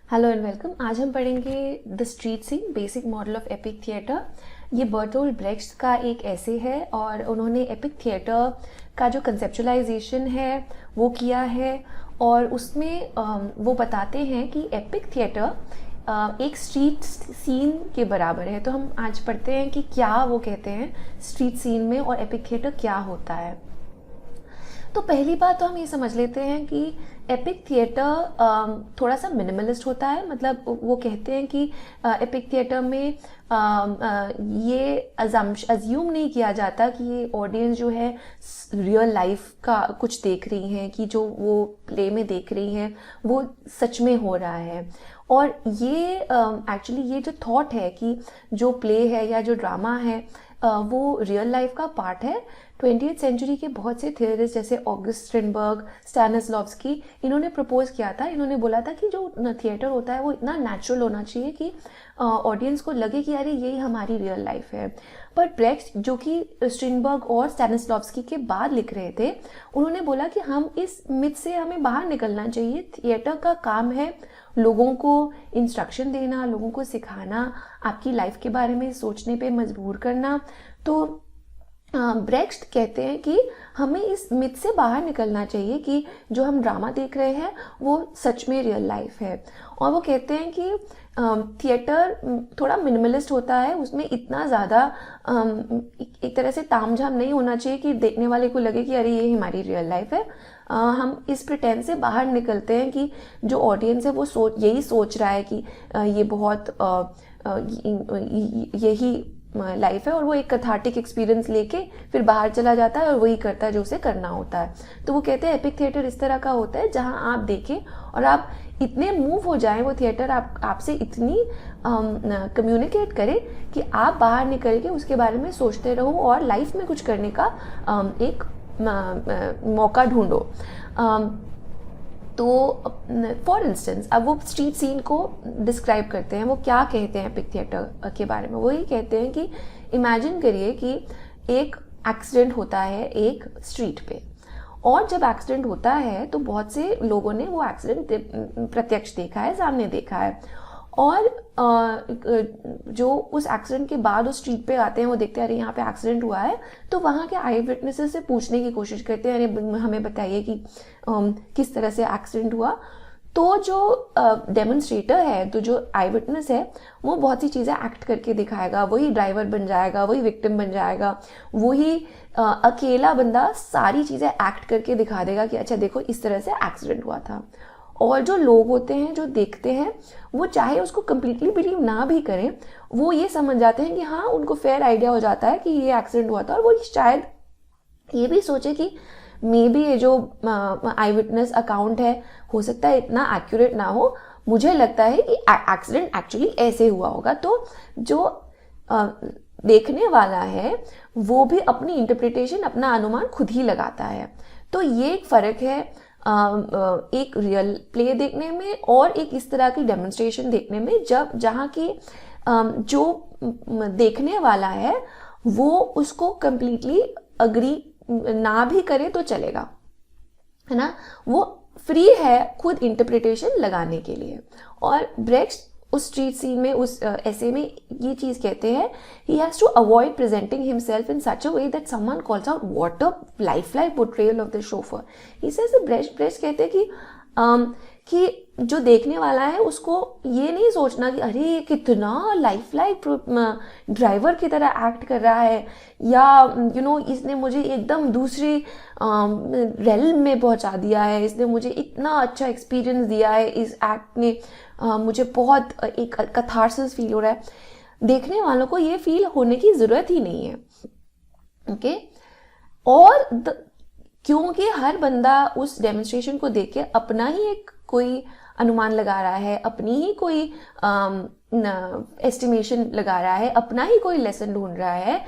Hello and welcome. आज हम पढ़ेंगे the street scene basic model of epic theatre. ये बर्टोल्ड ब्रेख्ट का एक ऐसे है और उन्होंने एपिक थिएटर का जो कंसेप्चुलाइजेशन है वो किया है और उसमें वो बताते हैं कि एपिक थिएटर एक स्ट्रीट सीन के बराबर है। तो हम आज पढ़ते हैं कि क्या वो कहते हैं स्ट्रीट सीन में और एपिक थिएटर क्या होता है। तो पहली बात तो हम ये समझ लेते हैं कि एपिक थिएटर थोड़ा सा मिनिमलिस्ट होता है। मतलब वो कहते हैं कि एपिक थिएटर में ये अज्यूम नहीं किया जाता कि ये ऑडियंस जो है रियल लाइफ का कुछ देख रही हैं, कि जो वो प्ले में देख रही हैं वो सच में हो रहा है। और ये एक्चुअली ये जो थॉट है कि जो प्ले है या जो ड्रामा है वो रियल लाइफ का पार्ट है। 20th सेंचुरी के बहुत से थियरिस्ट जैसे ऑगस्ट स्ट्रिनबर्ग, स्टैनिस्लॉव्स्की, इन्होंने प्रपोज किया था। इन्होंने बोला था कि जो थिएटर होता है वो इतना नेचुरल होना चाहिए कि ऑडियंस को लगे कि अरे यही हमारी रियल लाइफ है। बट ब्रेख्ट, जो कि स्ट्रिनबर्ग और स्टैनिस्लॉव्स्की के बाद लिख रहे थे, उन्होंने बोला कि हम इस मिथ से हमें बाहर निकलना चाहिए। थिएटर का काम है लोगों को इंस्ट्रक्शन देना, लोगों को सिखाना, आपकी लाइफ के बारे में सोचने पे मजबूर करना। तो ब्रेख्ट कहते हैं कि हमें इस मिथ से बाहर निकलना चाहिए कि जो हम ड्रामा देख रहे हैं वो सच में रियल लाइफ है। और वो कहते हैं कि थिएटर थोड़ा मिनिमलिस्ट होता है, उसमें इतना ज़्यादा एक तरह से तामझाम नहीं होना चाहिए कि देखने वाले को लगे कि अरे ये हमारी रियल लाइफ है। हम इस प्रिटेंड से बाहर निकलते हैं कि जो ऑडियंस है वो यही सोच रहा है कि ये बहुत यही लाइफ है, और वो एक कथार्टिक एक्सपीरियंस लेके फिर बाहर चला जाता है और वही करता है जो उसे करना होता है। तो वो कहते हैं एपिक थिएटर इस तरह का होता है जहां आप देखें और आप इतने मूव हो जाएं, वो थिएटर आपसे इतनी कम्युनिकेट करे कि आप बाहर निकल के उसके बारे में सोचते रहो और लाइफ में कुछ करने का एक मौका ढूंढो। तो फॉर इंस्टेंस अब वो स्ट्रीट सीन को डिस्क्राइब करते हैं। वो क्या कहते हैं एपिक थिएटर के बारे में? वो ये कहते हैं कि इमेजिन करिए कि एक एक्सीडेंट होता है एक स्ट्रीट पे, और जब एक्सीडेंट होता है तो बहुत से लोगों ने वो एक्सीडेंट प्रत्यक्ष देखा है, सामने देखा है। और जो उस एक्सीडेंट के बाद उस स्ट्रीट पे आते हैं, वो देखते हैं अरे यहाँ पे एक्सीडेंट हुआ है, तो वहाँ के आई विटनेसेस से पूछने की कोशिश करते हैं, अरे हमें बताइए कि किस तरह से एक्सीडेंट हुआ। तो जो डेमोन्स्ट्रेटर है, तो जो आई विटनेस है, वो बहुत सी चीज़ें एक्ट करके दिखाएगा। वही ड्राइवर बन जाएगा, वही विक्टिम बन जाएगा, वही अकेला बंदा सारी चीज़ें एक्ट करके दिखा देगा कि अच्छा देखो इस तरह से एक्सीडेंट हुआ था। और जो लोग होते हैं जो देखते हैं, वो चाहे उसको कम्प्लीटली बिलीव ना भी करें, वो ये समझ जाते हैं कि हाँ, उनको फेयर आइडिया हो जाता है कि ये एक्सीडेंट हुआ था। और वो शायद ये भी सोचे कि मे बी ये जो आई विटनेस अकाउंट है, हो सकता है इतना एक्यूरेट ना हो, मुझे लगता है कि एक्सीडेंट एक्चुअली ऐसे हुआ होगा। तो जो देखने वाला है वो भी अपनी इंटरप्रिटेशन, अपना अनुमान खुद ही लगाता है। तो ये एक फ़र्क है एक रियल प्ले देखने में और एक इस तरह की डेमोन्स्ट्रेशन देखने में, जहाँ की जो देखने वाला है वो उसको कम्प्लीटली अग्री ना भी करे तो चलेगा, है ना, वो फ्री है खुद इंटरप्रिटेशन लगाने के लिए। और ब्रेख्ट उस स्ट्रीट सीन में, उस ऐसे में ये चीज़ कहते हैं, he has to avoid presenting himself in such a way that someone calls out what a lifelike portrayal of the chauffeur. He says, Brecht कहते हैं कि जो देखने वाला है उसको ये नहीं सोचना कि अरे ये कितना लाइफ लाइक ड्राइवर की तरह एक्ट कर रहा है, या इसने मुझे एकदम दूसरी रेलम में पहुंचा दिया है, इसने मुझे इतना अच्छा एक्सपीरियंस दिया है, इस एक्ट ने मुझे बहुत एक कथारसिस फील हो रहा है। देखने वालों को ये फील होने की ज़रूरत ही नहीं है, ओके। और क्योंकि हर बंदा उस डेमोन्स्ट्रेशन को देख के अपना ही एक कोई अनुमान लगा रहा है, अपनी ही कोई एस्टिमेशन लगा रहा है, अपना ही कोई लेसन ढूंढ रहा है,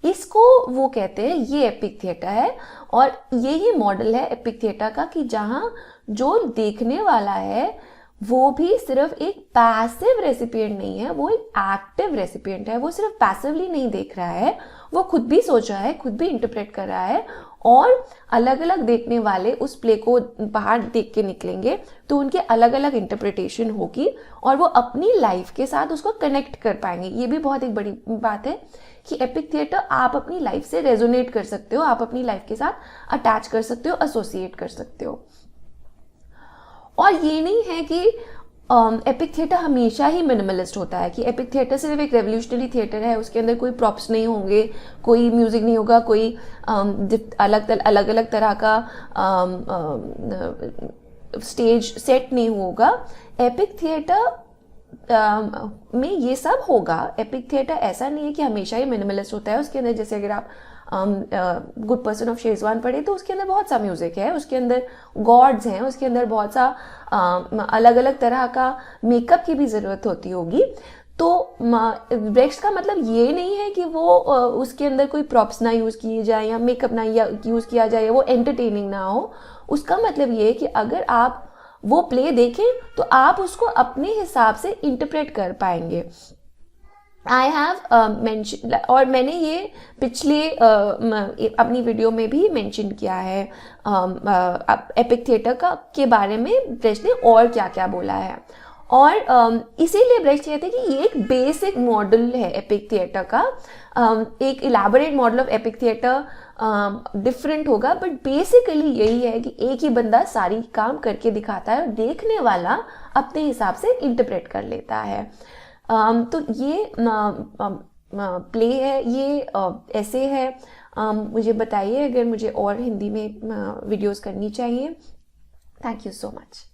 इसको वो कहते हैं ये एपिक थिएटर है। और ये ही मॉडल है एपिक थिएटर का कि जहाँ जो देखने वाला है वो भी सिर्फ एक पैसिव रेसिपिएंट नहीं है, वो एक एक्टिव रेसिपिएंट है। वो सिर्फ पैसिवली नहीं देख रहा है, वो खुद भी सोच रहा है, खुद भी इंटरप्रेट कर रहा है, और अलग अलग देखने वाले उस प्ले को बाहर देख के निकलेंगे तो उनके अलग अलग इंटरप्रिटेशन होगी और वो अपनी लाइफ के साथ उसको कनेक्ट कर पाएंगे। ये भी बहुत एक बड़ी बात है कि एपिक थिएटर आप अपनी लाइफ से रेजोनेट कर सकते हो, आप अपनी लाइफ के साथ अटैच कर सकते हो, एसोसिएट कर सकते हो। और ये नहीं है कि एपिक थिएटर हमेशा ही मिनिमलिस्ट होता है, कि एपिक थिएटर सिर्फ एक रेवोल्यूशनरी थिएटर है, उसके अंदर कोई प्रॉप्स नहीं होंगे, कोई म्यूजिक नहीं होगा, कोई अलग अलग तरह का स्टेज सेट नहीं होगा। एपिक थिएटर में ये सब होगा। एपिक थिएटर ऐसा नहीं है कि हमेशा ही मिनिमलिस्ट होता है। उसके अंदर जैसे अगर आप गुड पर्सन ऑफ शेजवान पढ़े तो उसके अंदर बहुत सा म्यूजिक है, उसके अंदर गॉड्स हैं, उसके अंदर बहुत सा अलग अलग तरह का मेकअप की भी ज़रूरत होती होगी। तो ब्रेख्ट का मतलब ये नहीं है कि वो उसके अंदर कोई प्रॉप्स ना यूज़ किए जाए या मेकअप ना यूज़ किया जाए, वो एंटरटेनिंग ना हो। उसका मतलब ये है कि अगर आप वो प्ले देखें तो आप उसको अपने हिसाब से इंटरप्रेट कर पाएंगे। आई हैव मेंशन, और मैंने ये पिछले अपनी वीडियो में भी मेंशन किया है एपिक थिएटर का के बारे में ब्रेख्ट ने और क्या क्या बोला है। और इसीलिए ब्रेख्ट कहते हैं कि ये एक बेसिक मॉडल है एपिक थिएटर का। एक elaborate model of epic theatre different होगा, बट बेसिकली यही है कि एक ही बंदा सारी काम करके दिखाता है और देखने वाला अपने हिसाब से इंटरप्रेट कर लेता है। तो ये प्ले है, ये ऐसे है। मुझे बताइए अगर मुझे और हिंदी में वीडियोस करनी चाहिए। Thank you so much.